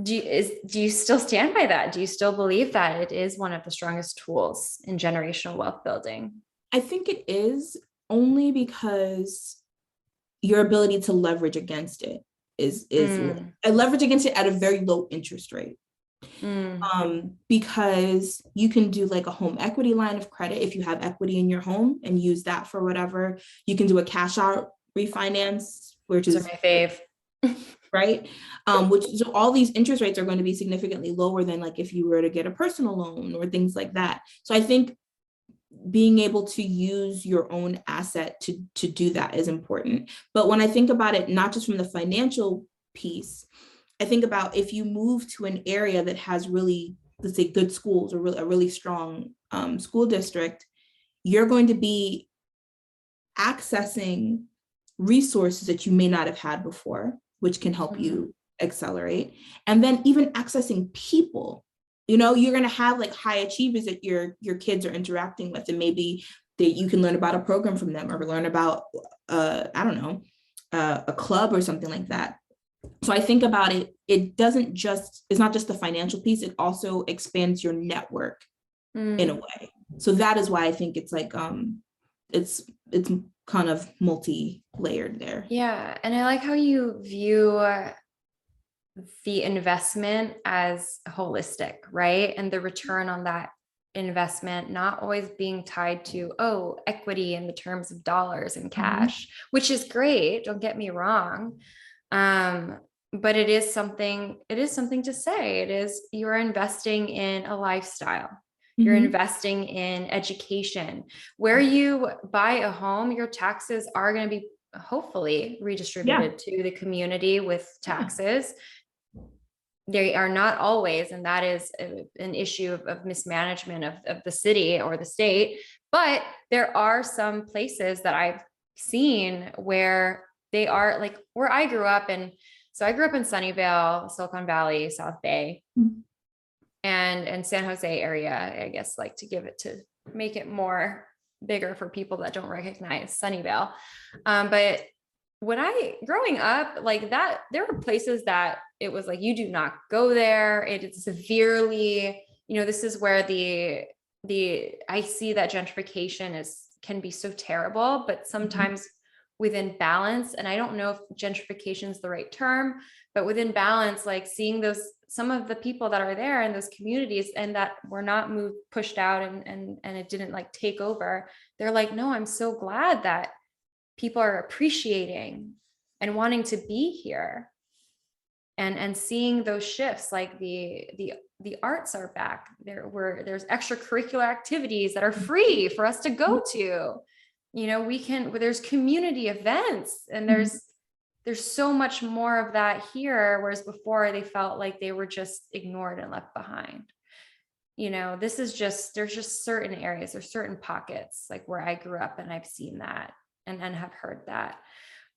do you still stand by that? Do you still believe that it is one of the strongest tools in generational wealth building? I think it is, only because your ability to leverage against it is a leverage against it at a very low interest rate. Because you can do like a home equity line of credit if you have equity in your home and use that for whatever. You can do a cash out refinance, which is my fave. right? Which, so all these interest rates are going to be significantly lower than like if you were to get a personal loan or things like that. So I think being able to use your own asset to do that is important. But when I think about it, not just from the financial piece, I think about if you move to an area that has really, let's say, good schools or a really strong school district, you're going to be accessing resources that you may not have had before, which can help you accelerate. And then even accessing people, you know, you're going to have like high achievers that your kids are interacting with, and maybe that you can learn about a program from them or learn about, I don't know, a club or something like that. So I think about it, it's not just the financial piece, it also expands your network in a way. So that is why I think it's like, it's kind of multi-layered there. Yeah. And I like how you view the investment as holistic, right? And the return on that investment not always being tied to, oh, equity in the terms of dollars and cash, which is great. Don't get me wrong. But it is something to say. It is, you're investing in a lifestyle. You're investing in education. Where you buy a home, your taxes are going to be hopefully redistributed to the community with taxes. They are not always, and that is an issue of mismanagement of the city or the state. But there are some places that I've seen where they are, like where I grew up. And so I grew up in Sunnyvale, Silicon Valley, South Bay, and San Jose area, I guess, like to make it more bigger for people that don't recognize Sunnyvale. But when growing up like that, there were places that it was like, you do not go there. It is severely, this is where I see that gentrification can be so terrible, but sometimes within balance. And I don't know if gentrification is the right term, but within balance, like seeing some of the people that are there in those communities and that were not pushed out and it didn't like take over. They're like, no, I'm so glad that people are appreciating and wanting to be here, and seeing those shifts, like the arts are back. There's extracurricular activities that are free for us to go to. There's community events, and there's so much more of that here. Whereas before they felt like they were just ignored and left behind. There's just certain areas, there's certain pockets, like where I grew up, and I've seen that and have heard that.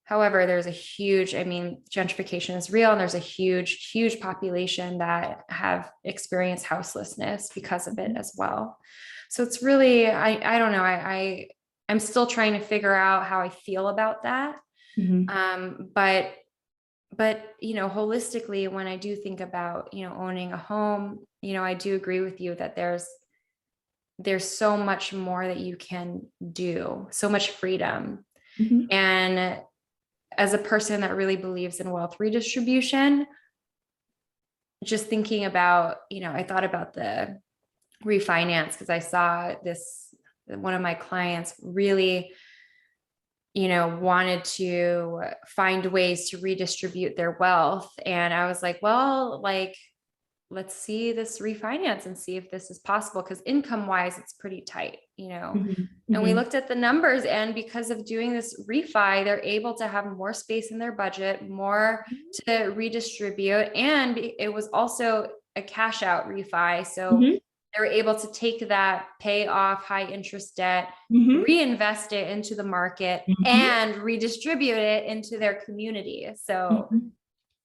However, there's gentrification is real, and there's a huge, huge population that have experienced houselessness because of it as well. So it's really, I don't know. I'm still trying to figure out how I feel about that. But holistically, when I do think about, owning a home, I do agree with you that there's so much more that you can do, so much freedom. And as a person that really believes in wealth redistribution, just thinking about, I thought about the refinance, because I saw one of my clients really, wanted to find ways to redistribute their wealth. And I was like, well, like, let's see this refinance and see if this is possible, because income wise, it's pretty tight, and we looked at the numbers, and because of doing this refi, they're able to have more space in their budget, more to redistribute. And it was also a cash out refi. So they were able to take that, pay off high interest debt, reinvest it into the market, and redistribute it into their community. So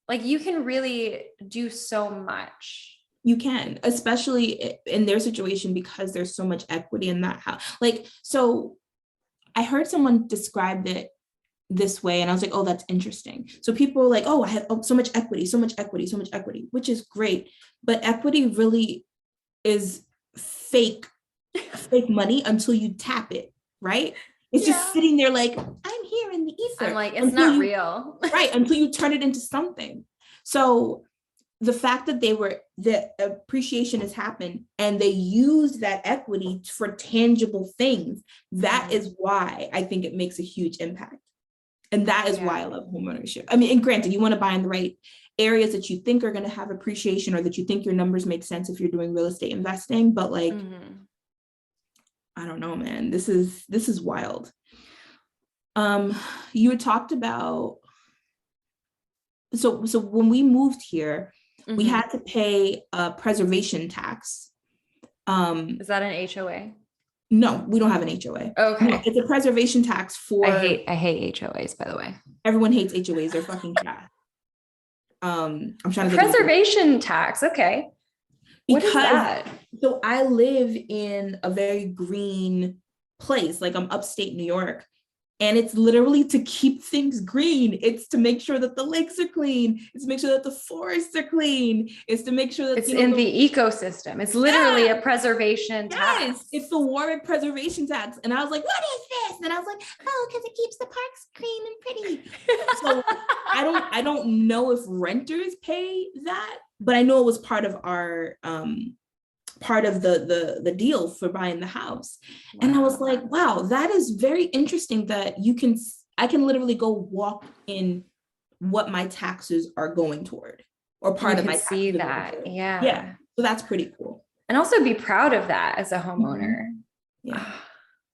like, you can really do so much. You can, especially in their situation, because there's so much equity in that house. Like, so I heard someone describe it this way, and I was like, oh, that's interesting. So people are like, oh, I have so much equity, so much equity, so much equity, which is great. But equity really is fake money until you tap it, right? It's just sitting there like, I'm here in the ether. I'm like, it's not real. Right, until you turn it into something. So the fact that the appreciation has happened and they used that equity for tangible things, that is why I think it makes a huge impact. And that is why I love homeownership. I mean, and granted, you want to buy in the right areas that you think are going to have appreciation, or that you think your numbers make sense if you're doing real estate investing. But like, I don't know, man, this is wild. You had talked about, so when we moved here, we had to pay a preservation tax. Is that an HOA? No, we don't have an HOA. Okay. No, it's a preservation tax for. I hate HOAs, by the way. Everyone hates HOAs. They're fucking trash. I'm trying to preservation tax. Okay. What is that? So I live in a very green place. Like, I'm upstate New York. And it's literally to keep things green. It's to make sure that the lakes are clean. It's to make sure that the forests are clean. It's to make sure that it's in the ecosystem. It's literally a preservation tax. It's the Warwick preservation tax. And I was like, what is this? And I was like, oh, because it keeps the parks green and pretty. So I don't know if renters pay that, but I know it was part of our part of the deal for buying the house. Wow. And I was like, wow, that is very interesting that I can literally go walk in what my taxes are going toward, or part of my taxes. See that. Yeah. So that's pretty cool. And also be proud of that as a homeowner. Yeah. Oh,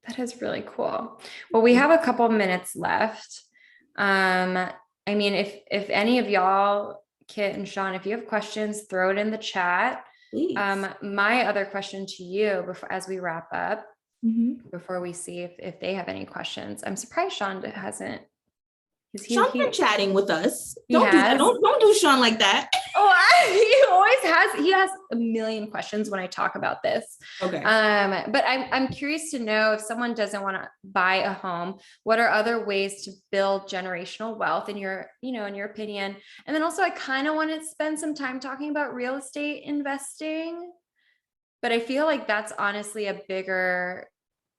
that is really cool. Well, we have a couple minutes left. I mean, if any of y'all, Kit and Sean, if you have questions, throw it in the chat. Please. My other question to you as we wrap up, before we see if they have any questions. I'm surprised Sean hasn't. Sean's been chatting with us. Don't do Sean like that. Oh, he has a million questions when I talk about this. Okay. But I'm curious to know, if someone doesn't want to buy a home, what are other ways to build generational wealth in your opinion? And then also, I kind of want to spend some time talking about real estate investing, but I feel like that's honestly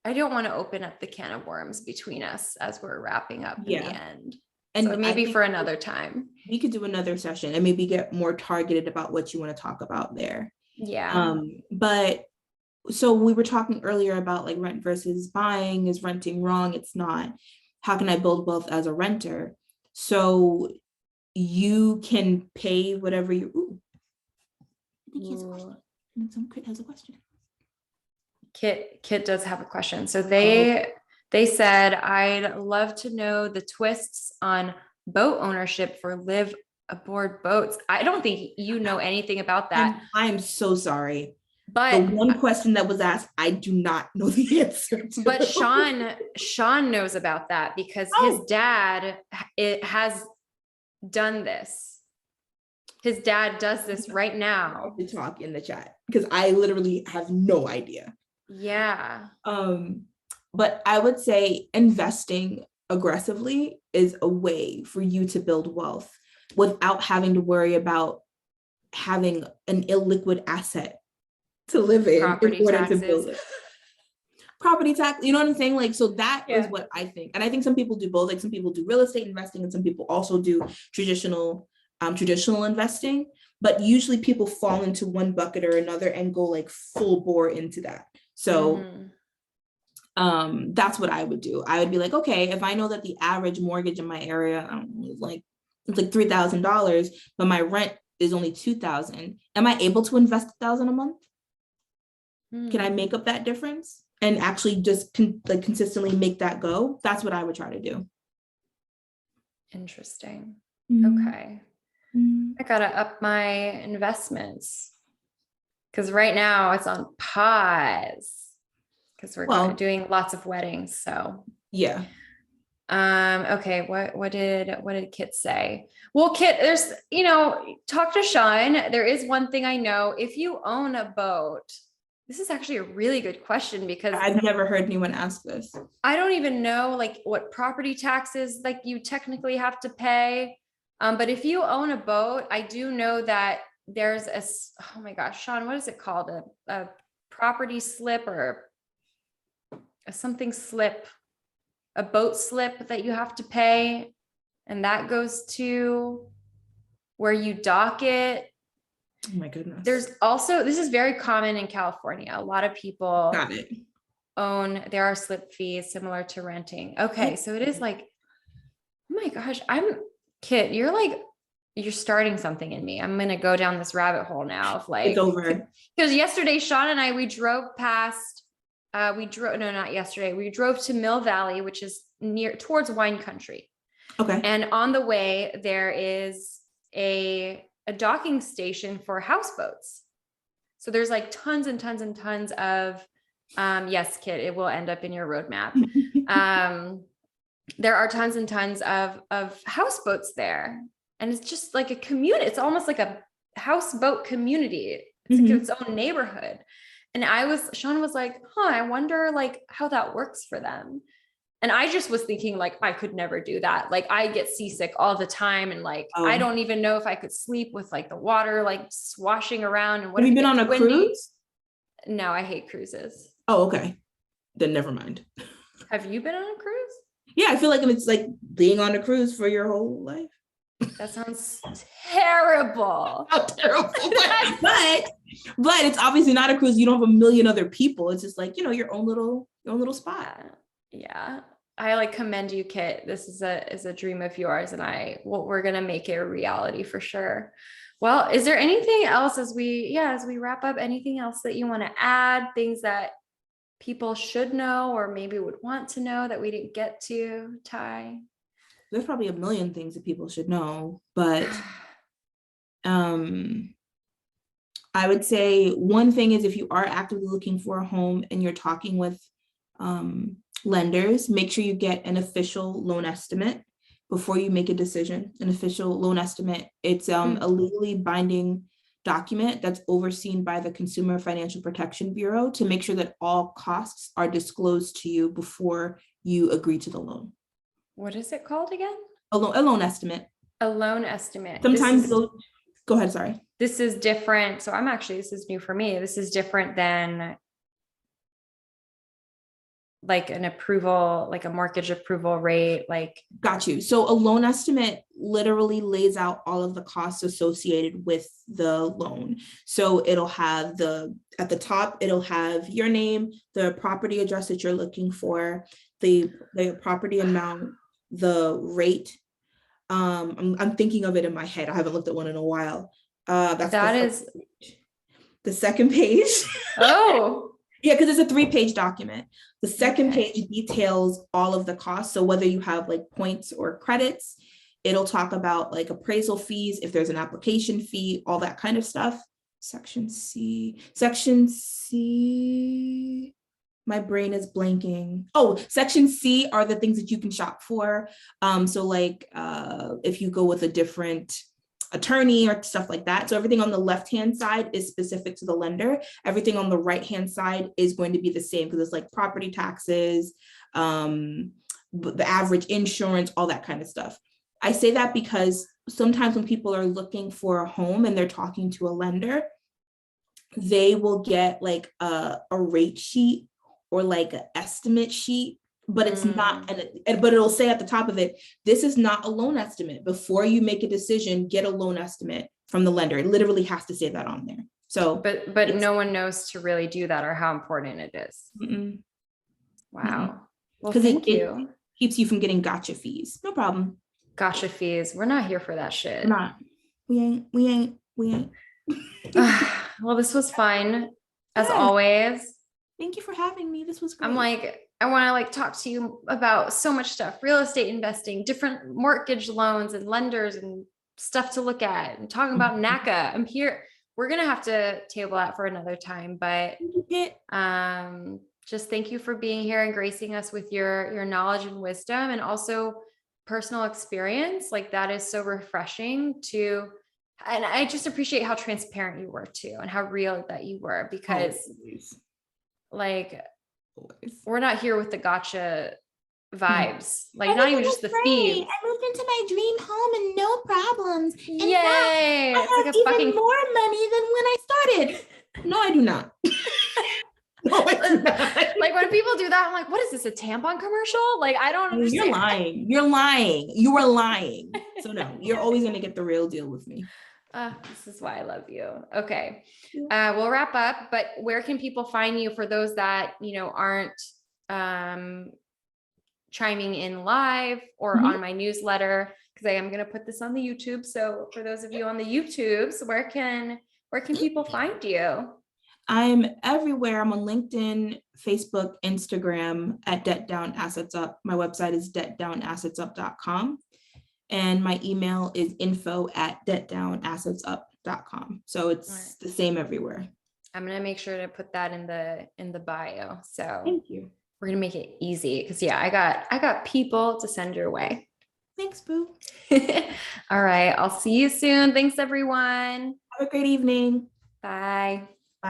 I don't want to open up the can of worms between us as we're wrapping up in the end. And so maybe for another time. We could do another session and maybe get more targeted about what you want to talk about there. Yeah. But so we were talking earlier about like rent versus buying. Is renting wrong? It's not. How can I build wealth as a renter? So you can pay whatever you. Ooh. I think he has a question. Kit has a question. Kit does have a question. So they said, I'd love to know the twists on boat ownership for live aboard boats. I don't think you know anything about that. I'm so sorry. But the one question that was asked, I do not know the answer to. But Sean knows about that because his dad has done this. His dad does this right now. To talk in the chat because I literally have no idea. Yeah. But I would say investing aggressively is a way for you to build wealth without having to worry about having an illiquid asset to live in order to build it. Property tax, you know what I'm saying? Like, so that is what I think. And I think some people do both. Like, some people do real estate investing and some people also do traditional investing. But usually people fall into one bucket or another and go like full bore into that. So that's what I would do. I would be like, okay, if I know that the average mortgage in my area it's like $3,000, but my rent is only $2,000, am I able to invest $1,000 a month? Can I make up that difference and actually just consistently make that go? That's what I would try to do. Interesting. Okay. I gotta up my investments because right now it's on pause because we're doing lots of weddings. So yeah. Okay. What did Kit say? Well, Kit, there's, talk to Sean. There is one thing I know. If you own a boat, this is actually a really good question because I've never heard anyone ask this. I don't even know like what property taxes like you technically have to pay. But if you own a boat, I do know that there's oh my gosh, Sean, what is it called? A property slip or something slip, a boat slip that you have to pay. And that goes to where you dock it. Oh my goodness. There's also, this is very common in California. A lot of people there are slip fees similar to renting. Okay. So it is like, my gosh, Kit, you're starting something in me. I'm going to go down this rabbit hole now of like, It's over. because yesterday, Sean and I, we drove past, no, not yesterday. We drove to Mill Valley, which is towards wine country. Okay. And on the way, there is a docking station for houseboats. So there's like tons and tons and tons of, yes, Kit, it will end up in your roadmap. There are tons and tons of houseboats there. And it's just like a community. It's almost like a houseboat community. It's like its own neighborhood. And Sean was like, I wonder like how that works for them. And I just was thinking like, I could never do that. Like I get seasick all the time. And like, I don't even know if I could sleep with like the water, like swashing around. And what have you been on a cruise? No, I hate cruises. Oh, okay. Then never mind. Have you been on a cruise? Yeah, I feel like it's like being on a cruise for your whole life. That sounds terrible. How terrible. But it's obviously not a cruise. You don't have a million other people. It's just like, your own little spot. Yeah. I like commend you, Kit. This is a dream of yours, and we're going to make it a reality for sure. Well, is there anything else as we wrap up, anything else that you want to add, things that people should know or maybe would want to know that we didn't get to, Tai? There's probably a million things that people should know, but I would say one thing is if you are actively looking for a home and you're talking with lenders, make sure you get an official loan estimate before you make a decision. An official loan estimate, it's a legally binding document that's overseen by the Consumer Financial Protection Bureau to make sure that all costs are disclosed to you before you agree to the loan. What is it called again? A loan estimate. A loan estimate. Sometimes go ahead, sorry. This is different. So this is new for me. This is different than like an approval, like a mortgage approval rate, like. Got you. So a loan estimate literally lays out all of the costs associated with the loan. So it'll have at the top, it'll have your name, the property address that you're looking for, the property amount, the rate. I'm thinking of it in my head. I haven't looked at one in a while. That is the second page. Oh. Yeah, because it's a 3-page document. The second page details all of the costs. So whether you have like points or credits, it'll talk about like appraisal fees, if there's an application fee, all that kind of stuff. Section C, my brain is blanking. Oh, Section C are the things that you can shop for. So like if you go with a different attorney or stuff like that. So everything on the left-hand side is specific to the lender. Everything on the right-hand side is going to be the same because it's like property taxes, the average insurance, all that kind of stuff. I say that because sometimes when people are looking for a home and they're talking to a lender, they will get like a rate sheet or like an estimate sheet, but it's not, but it'll say at the top of it, this is not a loan estimate. Before you make a decision, get a loan estimate from the lender. It literally has to say that on there. So, but no one knows to really do that or how important it is. Wow. Well, thank you. It keeps you from getting gotcha fees. No problem. Gotcha fees. We're not here for that shit. We're not. We ain't. Well, this was fun as always. Thank you for having me. This was great. I'm like, I want to like talk to you about so much stuff, real estate investing, different mortgage loans and lenders and stuff to look at, and talking about NACA. I'm here. We're going to have to table that for another time, but just thank you for being here and gracing us with your knowledge and wisdom, and also personal experience. Like that is so refreshing and I just appreciate how transparent you were too, and how real that you were, because we're not here with the gotcha vibes, like not even just the fees. I moved into my dream home and no problems. In Yay! fact, I have even more money than when I started. No, I do not. No, I do not. Like when people do that, I'm like, what is this, a tampon commercial? Like, I don't understand. You're lying. You are lying. So no, you're always going to get the real deal with me. This is why I love you. Okay. We'll wrap up, but where can people find you for those that, aren't chiming in live or Mhm. on my newsletter, because I am going to put this on the YouTube. So for those of you on the YouTubes, where can people find you? I'm everywhere. I'm on LinkedIn, Facebook, Instagram at Debt Down Assets Up. My website is debtdownassets.up.com. And my email is info@debtdownassetsup.com. So it's the same everywhere. I'm going to make sure to put that in the bio. So Thank you. we're going to make it easy, because I got people to send your way. Thanks, Boo. All right. I'll see you soon. Thanks, everyone. Have a great evening. Bye.